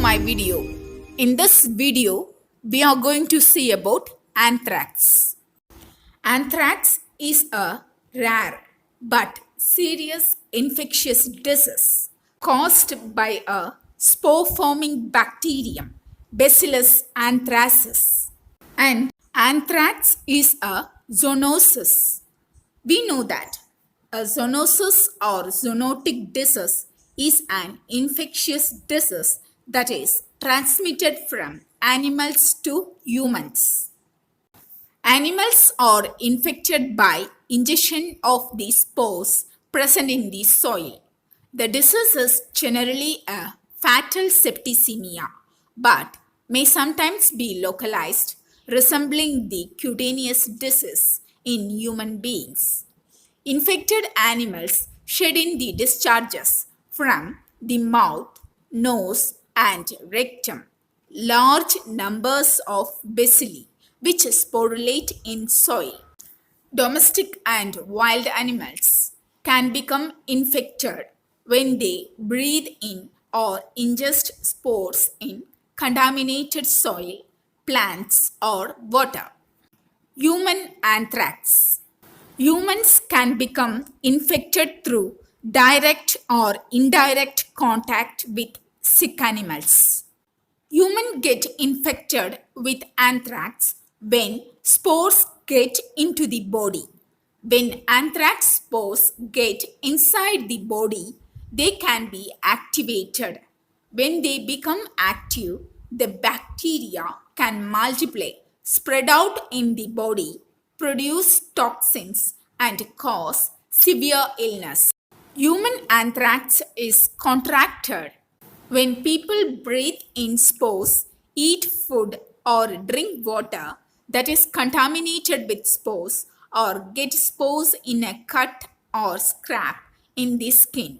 my video. In this video, we are going to see about anthrax. Anthrax is a rare but serious infectious disease caused by a spore-forming bacterium, Bacillus anthracis. And anthrax is a zoonosis. We know that a zoonosis or zoonotic disease is an infectious disease that is transmitted from animals to humans. Animals are infected by ingestion of the spores present in the soil. The disease is generally a fatal septicemia, but may sometimes be localized, resembling the cutaneous disease in human beings. Infected animals shed in the discharges from the mouth, nose, and rectum large numbers of bacilli which sporulate in soil. Domestic and wild animals can become infected when they breathe in or ingest spores in contaminated soil, plants, or water. Human anthrax. Humans can become infected through direct or indirect contact with sick animals. Humans get infected with anthrax when spores get into the body. When anthrax spores get inside the body, they can be activated. When they become active, the bacteria can multiply, spread out in the body, produce toxins, and cause severe illness. Human anthrax is contracted when people breathe in spores, eat food, or drink water that is contaminated with spores, or get spores in a cut or scrape in the skin.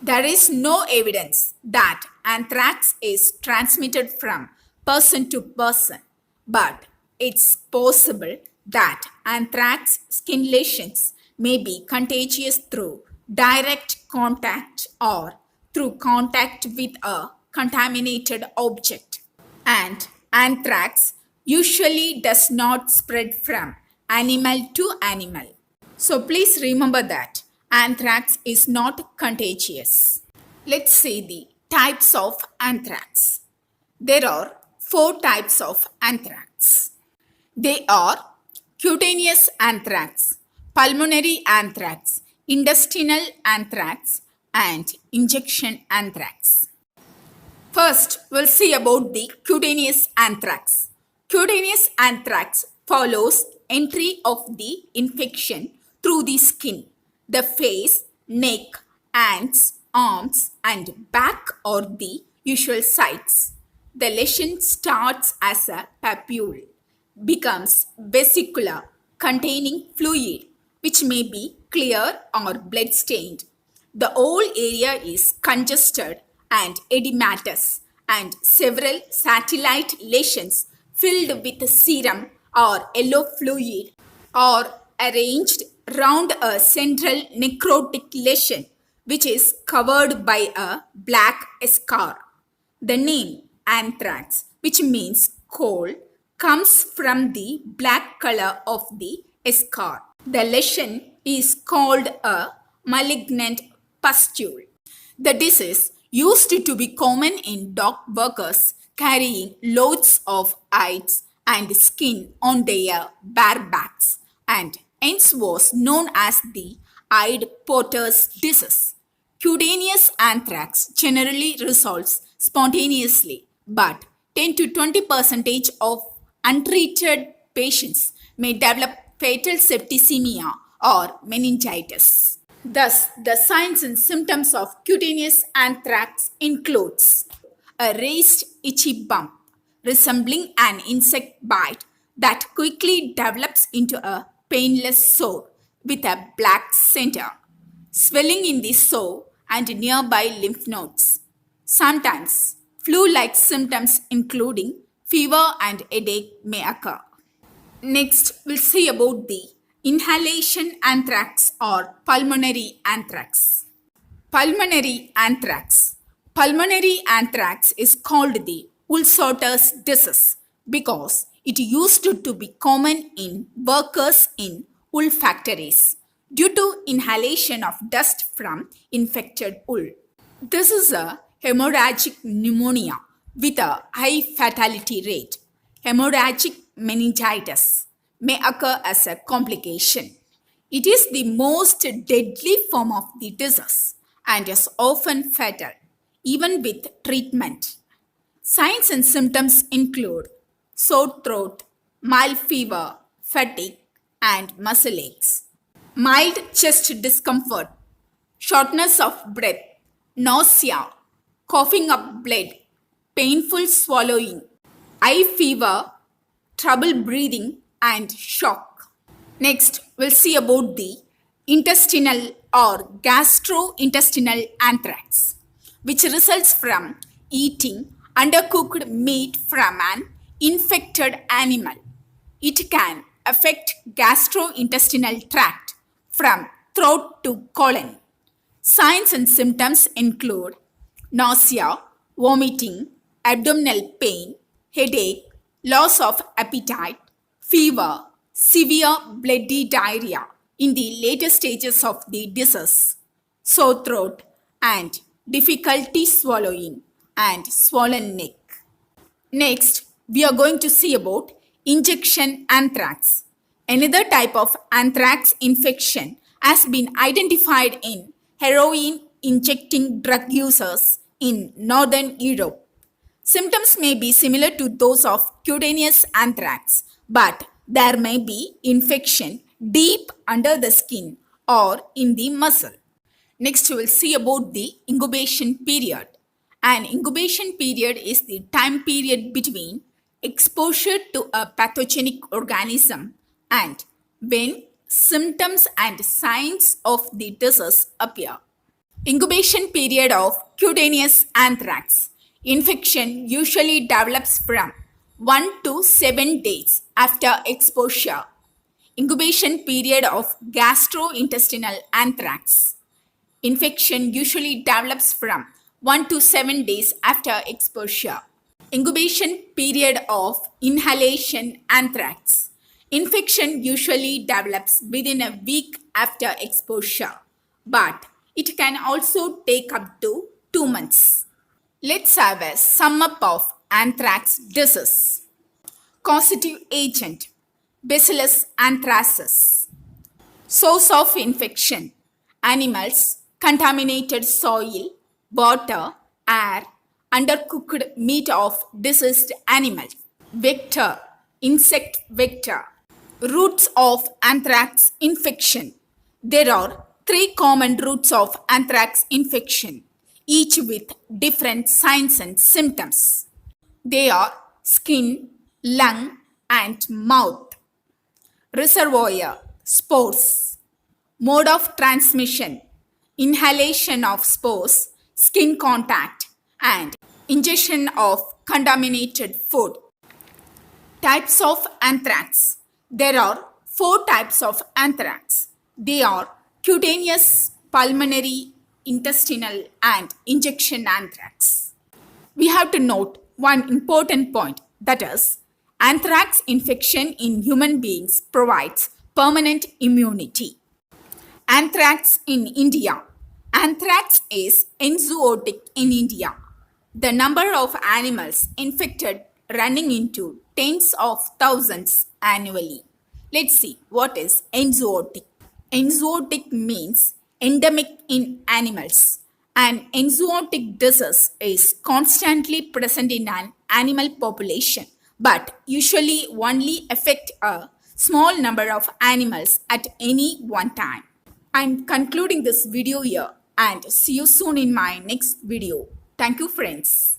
There is no evidence that anthrax is transmitted from person to person, but it's possible that anthrax skin lesions may be contagious through direct contact or through contact with a contaminated object. And anthrax usually does not spread from animal to animal. So please remember that anthrax is not contagious. Let's see the types of anthrax. There are 4 types of anthrax. They are cutaneous anthrax, pulmonary anthrax, intestinal anthrax, and injection anthrax. First, we'll see about the cutaneous anthrax. Cutaneous anthrax follows entry of the infection through the skin, the face, neck, hands, arms, and back are the usual sites. The lesion starts as a papule, becomes vesicular, containing fluid, which may be clear or blood-stained. The whole area is congested and edematous, and several satellite lesions filled with serum or yellow fluid are arranged round a central necrotic lesion, which is covered by a black scar. The name anthrax, which means cold, comes from the black color of the scar. The lesion is called a malignant pustule. The disease used to be common in dock workers carrying loads of hides and skin on their bare backs, and hence was known as the hide porter's disease. Cutaneous anthrax generally resolves spontaneously, but 10 to 20% of untreated patients may develop fatal septicemia or meningitis. Thus, the signs and symptoms of cutaneous anthrax includes a raised itchy bump resembling an insect bite that quickly develops into a painless sore with a black center, swelling in the sore and nearby lymph nodes. Sometimes, flu-like symptoms including fever and headache may occur. Next, we'll see about the inhalation anthrax or pulmonary anthrax. Pulmonary anthrax. Pulmonary anthrax is called the wool sorter's disease because it used to be common in workers in wool factories due to inhalation of dust from infected wool. This is a hemorrhagic pneumonia with a high fatality rate. Hemorrhagic meningitis may occur as a complication. It is the most deadly form of the disease and is often fatal, even with treatment. Signs and symptoms include sore throat, mild fever, fatigue, and muscle aches, mild chest discomfort, shortness of breath, nausea, coughing up blood, painful swallowing, eye fever, trouble breathing, and shock. Next, we'll see about the intestinal or gastrointestinal anthrax, which results from eating undercooked meat from an infected animal. It can affect gastrointestinal tract from throat to colon. Signs and symptoms include nausea, vomiting, abdominal pain, headache, loss of appetite, fever, severe bloody diarrhea in the later stages of the disease, sore throat, and difficulty swallowing and swollen neck. Next, we are going to see about injection anthrax. Another type of anthrax infection has been identified in heroin injecting drug users in Northern Europe. Symptoms may be similar to those of cutaneous anthrax, but there may be infection deep under the skin or in the muscle. Next, we will see about the incubation period. An incubation period is the time period between exposure to a pathogenic organism and when symptoms and signs of the disease appear. Incubation period of cutaneous anthrax. Infection usually develops from 1 to 7 days after exposure. Incubation period of gastrointestinal anthrax. Infection usually develops from 1 to 7 days after exposure. Incubation period of inhalation anthrax. Infection usually develops within a week after exposure, but it can also take up to 2 months. Let's have a sum up of anthrax disease. Causative agent, Bacillus anthracis. Source of infection, animals, contaminated soil, water, air, undercooked meat of diseased animals. Vector, insect vector. Routes of anthrax infection. There are 3 common routes of anthrax infection, each with different signs and symptoms. They are skin, lung, and mouth. Reservoir, spores. Mode of transmission, inhalation of spores, skin contact, and ingestion of contaminated food. Types of anthrax. There are 4 types of anthrax. They are cutaneous, pulmonary, intestinal, and injection anthrax. We have to note one important point, that is, anthrax infection in human beings provides permanent immunity. Anthrax in India. Anthrax is enzootic in India. The number of animals infected running into tens of thousands annually. Let's see what is enzootic. Enzootic means endemic in animals. An enzootic disease is constantly present in an animal population, but usually only affect a small number of animals at any one time. I'm concluding this video here and see you soon in my next video. Thank you, friends.